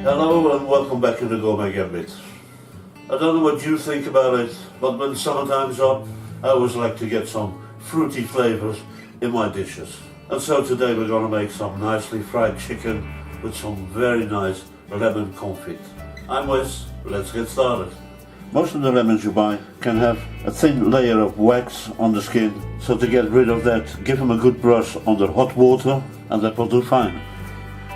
Hello and welcome back to the Gourmet Gambit. I don't know what you think about it, but when summertime's up, I always like to get some fruity flavors in my dishes. And so today we're going to make some nicely fried chicken with some very nice lemon confit. I'm Wes, let's get started. Most of the lemons you buy can have a thin layer of wax on the skin, so to get rid of that, give them a good brush under hot water and that will do fine.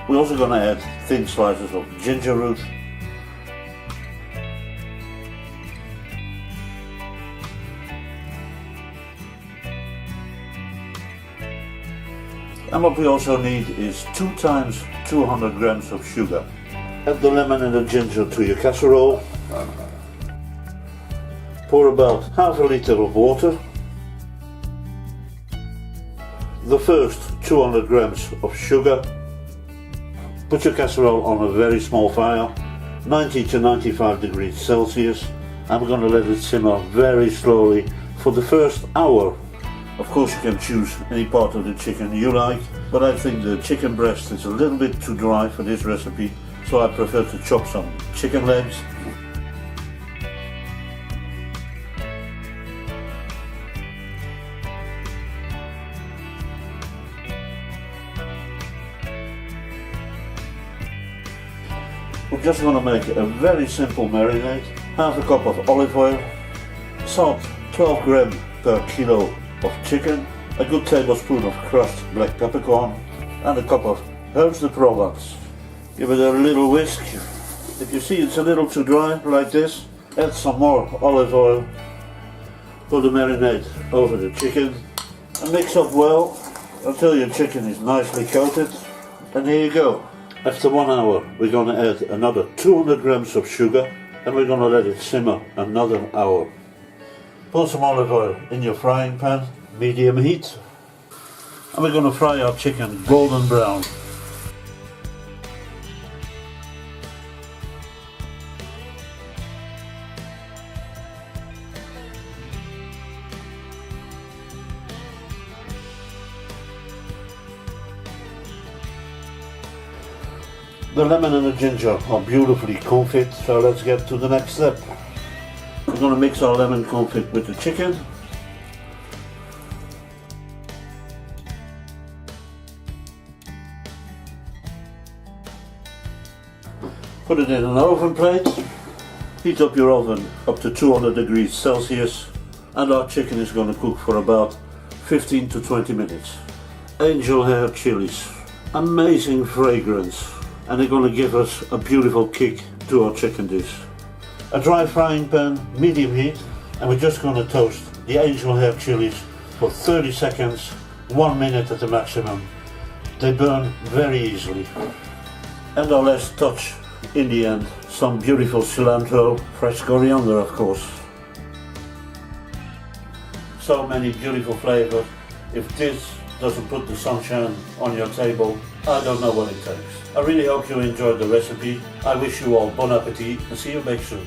We're also going to add thin slices of ginger root, and what we also need is 2 times 200 grams of sugar. Add the lemon and the ginger to your casserole. Pour about half a liter of water. The first 200 grams of sugar. Put your casserole on a very small fire, 90 to 95 degrees Celsius. I'm going to let it simmer very slowly for the first hour. Of course you can choose any part of the chicken you like, but I think the chicken breast is a little bit too dry for this recipe, so I prefer to chop some chicken legs. We're just going to make a very simple marinade. Half a cup of olive oil, salt 12 grams per kilo of chicken, a good tablespoon of crushed black peppercorn, and a cup of herbs de Provence. Give it a little whisk. If you see it's a little too dry like this, add some more olive oil. Put the marinade over the chicken and mix up well until your chicken is nicely coated. And here you go. After 1 hour we're going to add another 200 grams of sugar and we're going to let it simmer another hour. Pour some olive oil in your frying pan, medium heat, and we're going to fry our chicken golden brown. The lemon and the ginger are beautifully confit, so let's get to the next step. We're going to mix our lemon confit with the chicken. Put it in an oven plate. Heat up your oven up to 200 degrees Celsius, and our chicken is going to cook for about 15 to 20 minutes. Angel hair chilies, amazing fragrance, and they're going to give us a beautiful kick to our chicken dish. A dry frying pan, medium heat, and we're just going to toast the angel hair chilies for 30 seconds, 1 minute at the maximum. They burn very easily. And our last touch in the end, some beautiful cilantro, fresh coriander of course. So many beautiful flavors. If this doesn't put the sunshine on your table, I don't know what it takes. I really hope you enjoyed the recipe. I wish you all bon appetit and see you back soon.